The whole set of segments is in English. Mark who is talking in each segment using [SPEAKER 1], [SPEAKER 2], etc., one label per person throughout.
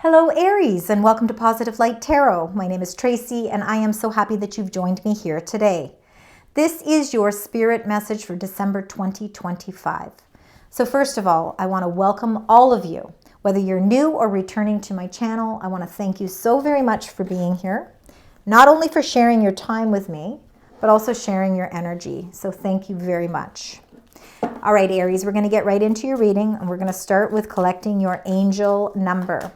[SPEAKER 1] Hello Aries, and welcome to Positive Light Tarot. My name is Tracy and I am so happy that you've joined me here today. This is your spirit message for December 2025. So first of all, I want to welcome all of you. Whether you're new or returning to my channel, I want to thank you so very much for being here. Not only for sharing your time with me, but also sharing your energy. So thank you very much. All right, Aries, we're going to get right into your reading, and we're going to start with collecting your angel number.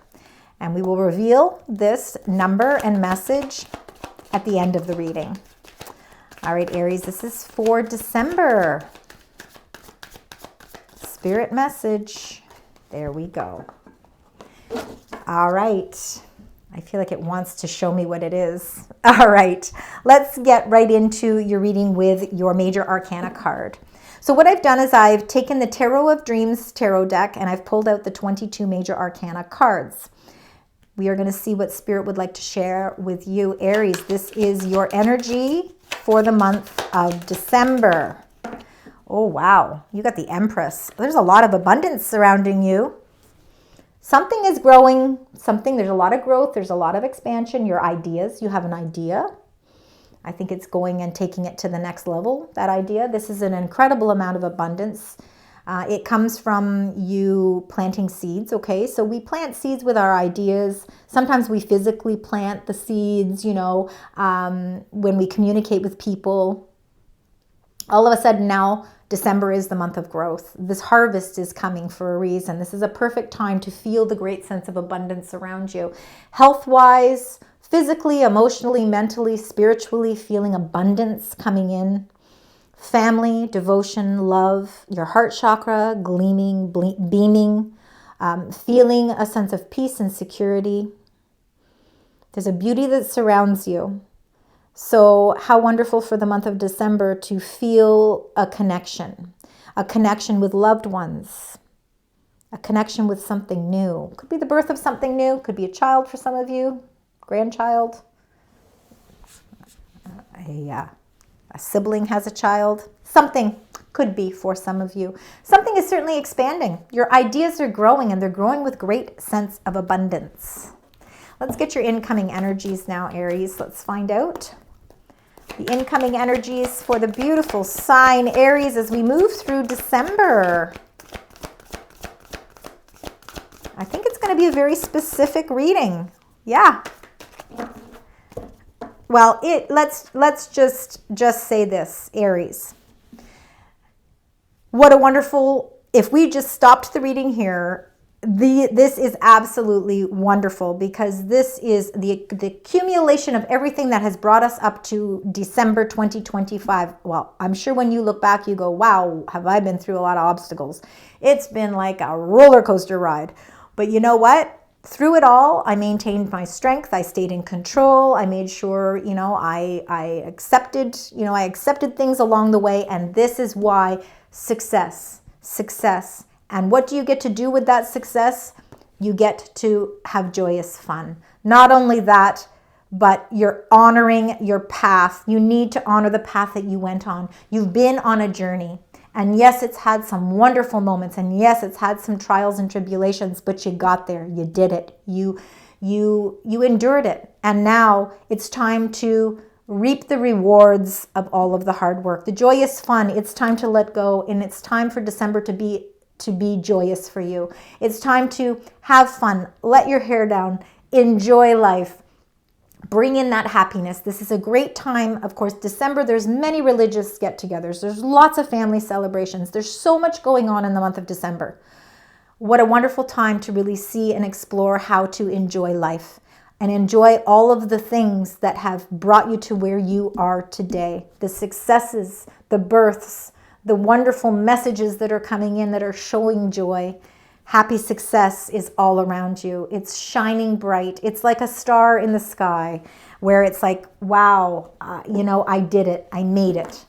[SPEAKER 1] And we will reveal this number and message at the end of the reading. All right, Aries, this is for December. Spirit message. There we go. All right. I feel like it wants to show me what it is. All right. Let's get right into your reading with your major arcana card. So what I've done is I've taken the Tarot of Dreams tarot deck and I've pulled out the 22 major arcana cards. We are going to see what Spirit would like to share with you, Aries. This is your energy for the month of December. Oh, wow. You got the Empress. There's a lot of abundance surrounding you. Something is growing. There's a lot of growth. There's a lot of expansion. Your ideas. You have an idea. I think it's going and taking it to the next level, that idea. This is an incredible amount of abundance. It comes from you planting seeds, okay? So we plant seeds with our ideas. Sometimes we physically plant the seeds, when we communicate with people. All of a sudden now, December is the month of growth. This harvest is coming for a reason. This is a perfect time to feel the great sense of abundance around you. Health-wise, physically, emotionally, mentally, spiritually, feeling abundance coming in. Family, devotion, love, your heart chakra, gleaming, beaming, feeling a sense of peace and security. There's a beauty that surrounds you. So how wonderful for the month of December to feel a connection with loved ones, a connection with something new. Could be the birth of something new, could be a child for some of you, grandchild, a sibling has a child. Something could be for some of you. Something is certainly expanding. Your ideas are growing, and they're growing with great sense of abundance. Let's get your incoming energies now, Aries. Let's find out the incoming energies for the beautiful sign Aries as we move through December. I think it's going to be a very specific reading. Yeah. Well, let's just say this, Aries. What a wonderful, if we just stopped the reading here, this is absolutely wonderful, because this is the accumulation of everything that has brought us up to December 2025. Well, I'm sure when you look back, you go, wow, have I been through a lot of obstacles. It's been like a roller coaster ride. But you know what? Through it all, I maintained my strength. I stayed in control. I made sure, I accepted things along the way. And this is why success. And what do you get to do with that success? You get to have joyous fun. Not only that, but you're honoring your path. You need to honor the path that you went on. You've been on a journey. And yes, it's had some wonderful moments. And yes, it's had some trials and tribulations, but you got there. You did it. You endured it. And now it's time to reap the rewards of all of the hard work. The joyous fun, it's time to let go. And it's time for December to be joyous for you. It's time to have fun. Let your hair down. Enjoy life. Bring in that happiness. This is a great time. Of course, December, there's many religious get-togethers. There's lots of family celebrations. There's so much going on in the month of December. What a wonderful time to really see and explore how to enjoy life and enjoy all of the things that have brought you to where you are today. The successes, the births, the wonderful messages that are coming in that are showing joy. Happy success is all around you. It's shining bright. It's like a star in the sky where it's like, wow, I did it. I made it.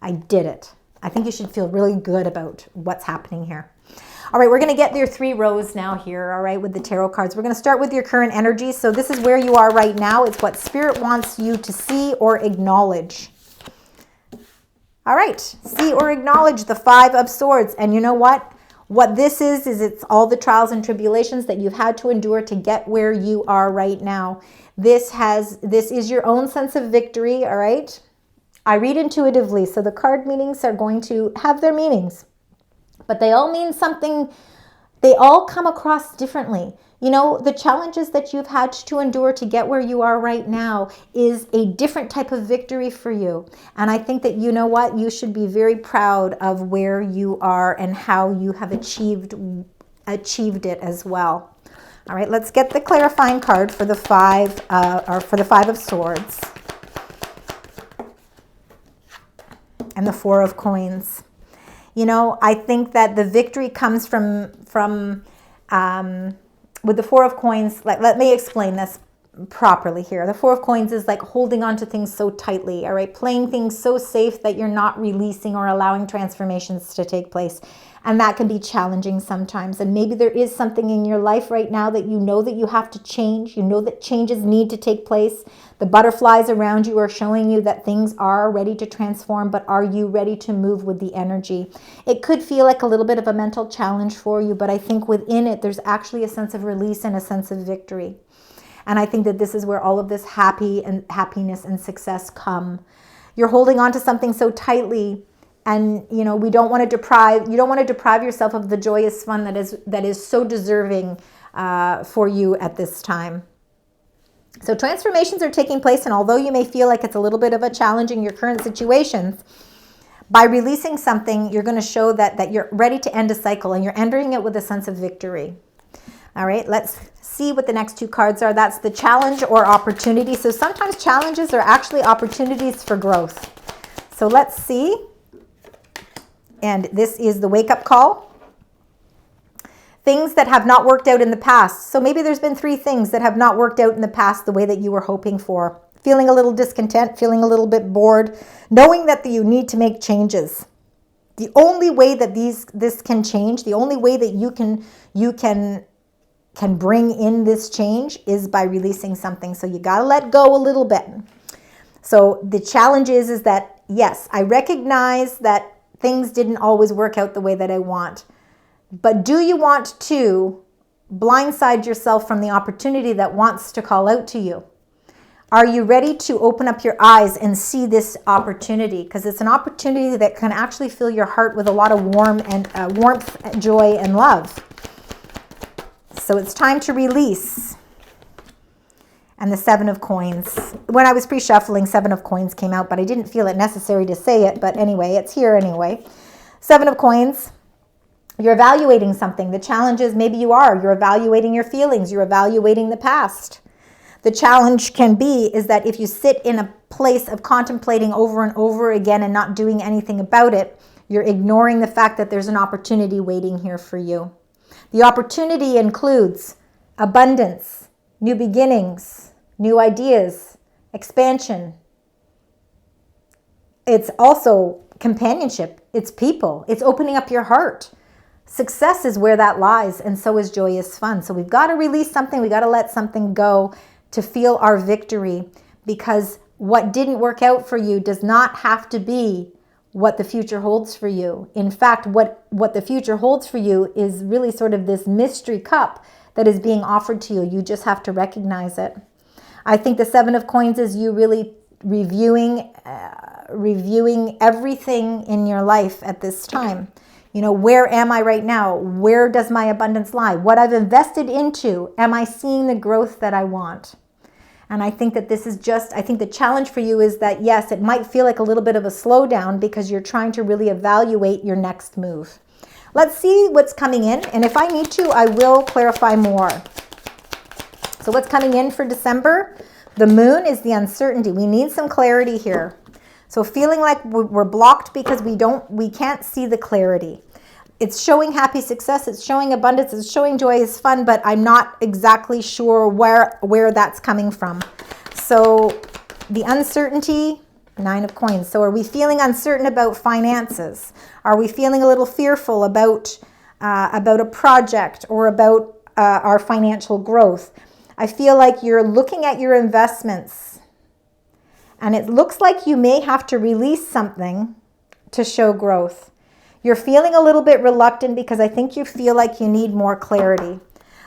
[SPEAKER 1] I did it. I think you should feel really good about what's happening here. All right, we're going to get your 3 rows now here, all right, with the tarot cards. We're going to start with your current energy. So this is where you are right now. It's what Spirit wants you to see or acknowledge. All right, see or acknowledge the 5 of Swords. And you know what? What this is it's all the trials and tribulations that you've had to endure to get where you are right now. This is your own sense of victory, all right? I read intuitively, so the card meanings are going to have their meanings, but they all mean something. They all come across differently. You know, the challenges that you've had to endure to get where you are right now is a different type of victory for you. And I think that, you know what, you should be very proud of where you are and how you have achieved it as well. All right, let's get the clarifying card for the Five of Swords and the Four of Coins. You know, I think that the victory comes from with the Four of Coins. Let me explain this properly here. The Four of Coins is like holding on to things so tightly, all right? Playing things so safe that you're not releasing or allowing transformations to take place. And that can be challenging sometimes. And maybe there is something in your life right now that you know that you have to change. You know that changes need to take place. The butterflies around you are showing you that things are ready to transform, but are you ready to move with the energy? It could feel like a little bit of a mental challenge for you, but I think within it, there's actually a sense of release and a sense of victory. And I think that this is where all of this happiness and success come. You're holding on to something so tightly, and you know, you don't want to deprive yourself of the joyous fun that is so deserving for you at this time. So transformations are taking place, and although you may feel like it's a little bit of a challenge in your current situations, by releasing something, you're going to show that you're ready to end a cycle, and you're entering it with a sense of victory. All right, let's see what the next two cards are. That's the challenge or opportunity. So sometimes challenges are actually opportunities for growth. So let's see. And this is the wake-up call. Things that have not worked out in the past. So maybe there's been 3 things that have not worked out in the past the way that you were hoping for. Feeling a little discontent, feeling a little bit bored, knowing that you need to make changes. The only way that this can change, the only way that you can bring in this change is by releasing something. So you got to let go a little bit. So the challenge is that, yes, I recognize that things didn't always work out the way that I want. But do you want to blindside yourself from the opportunity that wants to call out to you? Are you ready to open up your eyes and see this opportunity? Because it's an opportunity that can actually fill your heart with a lot of warmth, joy, and love. So it's time to release. And the Seven of Coins. When I was pre-shuffling, Seven of Coins came out, but I didn't feel it necessary to say it. But anyway, it's here anyway. Seven of Coins. You're evaluating something. The challenge is maybe you're evaluating your feelings. You're evaluating the past. The challenge is that if you sit in a place of contemplating over and over again and not doing anything about it, you're ignoring the fact that there's an opportunity waiting here for you. The opportunity includes abundance, new beginnings, new ideas, expansion. It's also companionship. It's people. It's opening up your heart. Success is where that lies, and so is joyous fun. So we've got to release something. We've got to let something go to feel our victory, because what didn't work out for you does not have to be what the future holds for you. In fact, what the future holds for you is really sort of this mystery cup that is being offered to you. You just have to recognize it. I think the Seven of Coins is you really reviewing everything in your life at this time. You know, where am I right now? Where does my abundance lie? What I've invested into, am I seeing the growth that I want? And I think that I think the challenge for you is that, yes, it might feel like a little bit of a slowdown because you're trying to really evaluate your next move. Let's see what's coming in. And if I need to, I will clarify more. So what's coming in for December? The moon is the uncertainty. We need some clarity here. So feeling like we're blocked because we can't see the clarity. It's showing happy success, it's showing abundance, it's showing joyous fun, but I'm not exactly sure where that's coming from. So the uncertainty, Nine of Coins. So are we feeling uncertain about finances? Are we feeling a little fearful about a project or about our financial growth? I feel like you're looking at your investments, and it looks like you may have to release something to show growth. You're feeling a little bit reluctant because I think you feel like you need more clarity.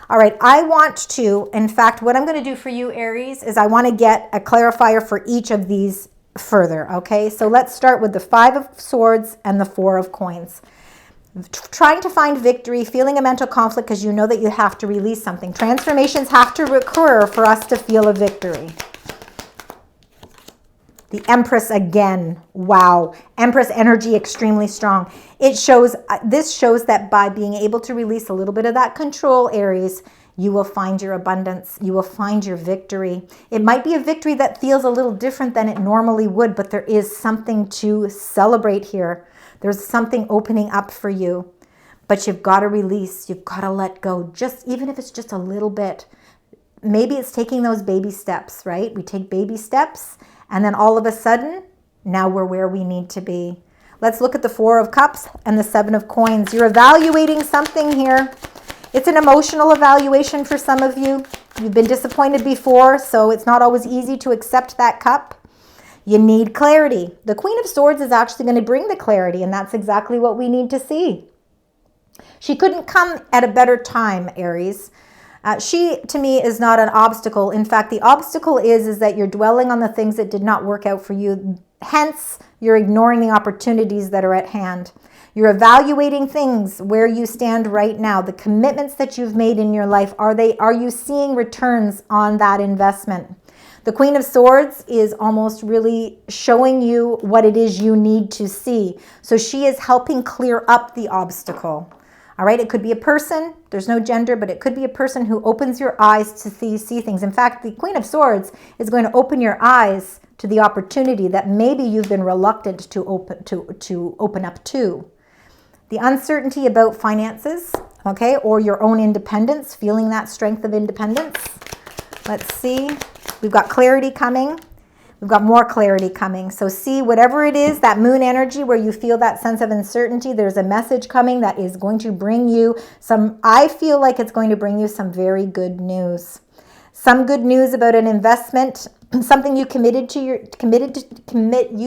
[SPEAKER 1] All right, I want to, in fact, what I'm going to do for you, Aries, is I want to get a clarifier for each of these further, okay? So let's start with the 5 of Swords and the 4 of Coins. Trying to find victory, feeling a mental conflict because you know that you have to release something. Transformations have to occur for us to feel a victory. The Empress again. Wow. Empress energy extremely strong. It shows, this shows that by being able to release a little bit of that control, Aries, you will find your abundance. You will find your victory. It might be a victory that feels a little different than it normally would, but there is something to celebrate here. There's something opening up for you, but you've got to release. You've got to let go, just even if it's just a little bit. Maybe it's taking those baby steps, right? We take baby steps. And then all of a sudden, now we're where we need to be. Let's look at the 4 of Cups and the 7 of Coins. You're evaluating something here. It's an emotional evaluation for some of you. You've been disappointed before, so it's not always easy to accept that cup. You need clarity. The Queen of Swords is actually going to bring the clarity, and that's exactly what we need to see. She couldn't come at a better time, Aries. She, to me, is not an obstacle. In fact, the obstacle is that you're dwelling on the things that did not work out for you. Hence, you're ignoring the opportunities that are at hand. You're evaluating things where you stand right now. The commitments that you've made in your life, are you seeing returns on that investment? The Queen of Swords is almost really showing you what it is you need to see. So she is helping clear up the obstacle. All right, it could be a person, there's no gender, but it could be a person who opens your eyes to see things. In fact, the Queen of Swords is going to open your eyes to the opportunity that maybe you've been reluctant to open up to. The uncertainty about finances, okay, or your own independence, feeling that strength of independence. Let's see, we've got clarity coming. We've got more clarity coming. So see, whatever it is, that moon energy where you feel that sense of uncertainty, there's a message coming that is going to bring you I feel like it's going to bring you some very good news. Some good news about an investment, something you you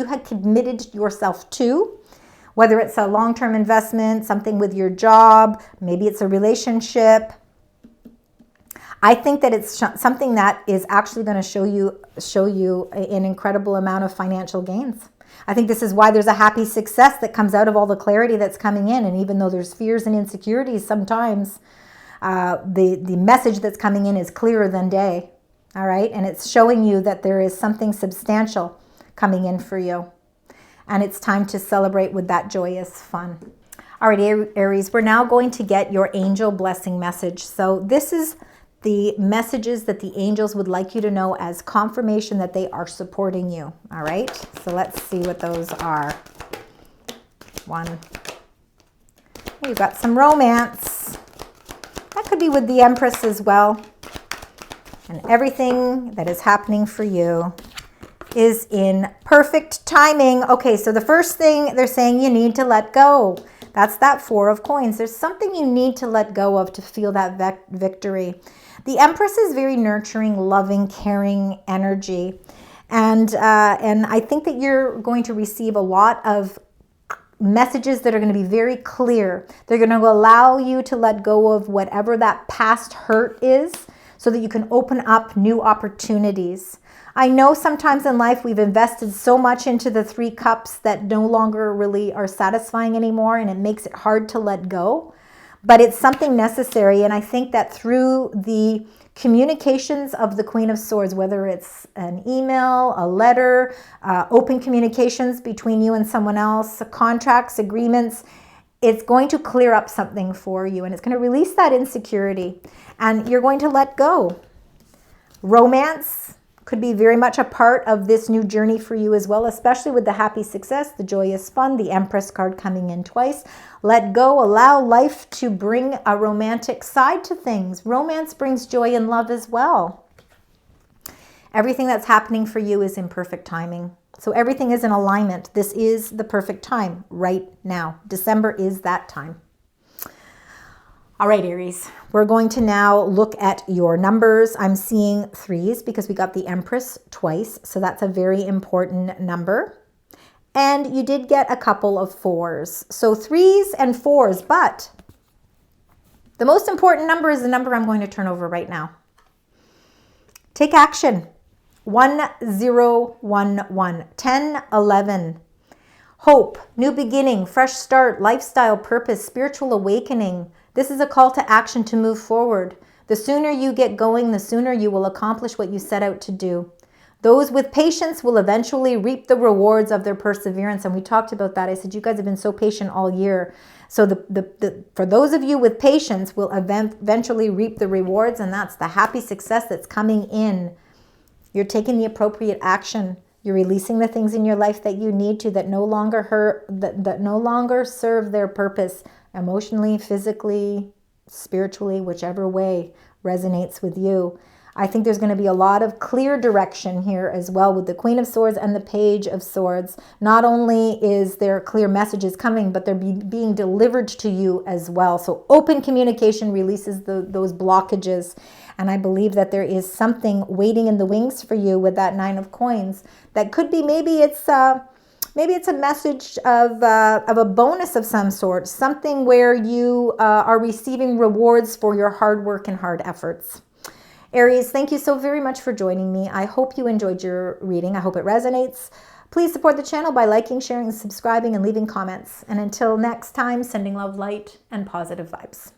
[SPEAKER 1] had committed yourself to, whether it's a long-term investment, something with your job, maybe it's a relationship. I think that it's something that is actually going to show you an incredible amount of financial gains. I think this is why there's a happy success that comes out of all the clarity that's coming in. And even though there's fears and insecurities, sometimes the message that's coming in is clearer than day. All right. And it's showing you that there is something substantial coming in for you. And it's time to celebrate with that joyous fun. All right, Aries, we're now going to get your angel blessing message. So this is the messages that the angels would like you to know as confirmation that they are supporting you. All right, so let's see what those are. 1. You've got some romance. That could be with the Empress as well. And everything that is happening for you is in perfect timing. Okay, so the first thing they're saying, you need to let go. That's that 4 of Coins. There's something you need to let go of to feel that victory. The Empress is very nurturing, loving, caring energy. And I think that you're going to receive a lot of messages that are going to be very clear. They're going to allow you to let go of whatever that past hurt is so that you can open up new opportunities. I know sometimes in life we've invested so much into the 3 cups that no longer really are satisfying anymore, and it makes it hard to let go. But it's something necessary, and I think that through the communications of the Queen of Swords, whether it's an email, a letter, open communications between you and someone else, contracts, agreements, it's going to clear up something for you, and it's going to release that insecurity, and you're going to let go. Romance could be very much a part of this new journey for you as well, especially with the happy success, the joyous fun, the Empress card coming in twice. Let go, allow life to bring a romantic side to things. Romance brings joy and love as well. Everything that's happening for you is in perfect timing. So everything is in alignment. This is the perfect time right now. December is that time. All right, Aries, we're going to now look at your numbers. I'm seeing 3s because we got the Empress twice. So that's a very important number. And you did get a couple of 4s. So 3s and 4s, but the most important number is the number I'm going to turn over right now. Take action. 1011, 1011. Hope, new beginning, fresh start, lifestyle, purpose, spiritual awakening. This is a call to action to move forward. The sooner you get going, the sooner you will accomplish what you set out to do. Those with patience will eventually reap the rewards of their perseverance. And we talked about that. I said, you guys have been so patient all year. So for those of you with patience will eventually reap the rewards. And that's the happy success that's coming in. You're taking the appropriate action. You're releasing the things in your life that you need to, that no longer hurt, that no longer serve their purpose emotionally, physically, spiritually, whichever way resonates with you. I think there's going to be a lot of clear direction here as well with the Queen of Swords and the Page of Swords. Not only is there clear messages coming, but they're being delivered to you as well. So open communication releases those blockages. And I believe that there is something waiting in the wings for you with that 9 of Coins. That could be, maybe it's a message of a bonus of some sort. Something where you are receiving rewards for your hard work and hard efforts. Aries, thank you so very much for joining me. I hope you enjoyed your reading. I hope it resonates. Please support the channel by liking, sharing, subscribing, and leaving comments. And until next time, sending love, light, and positive vibes.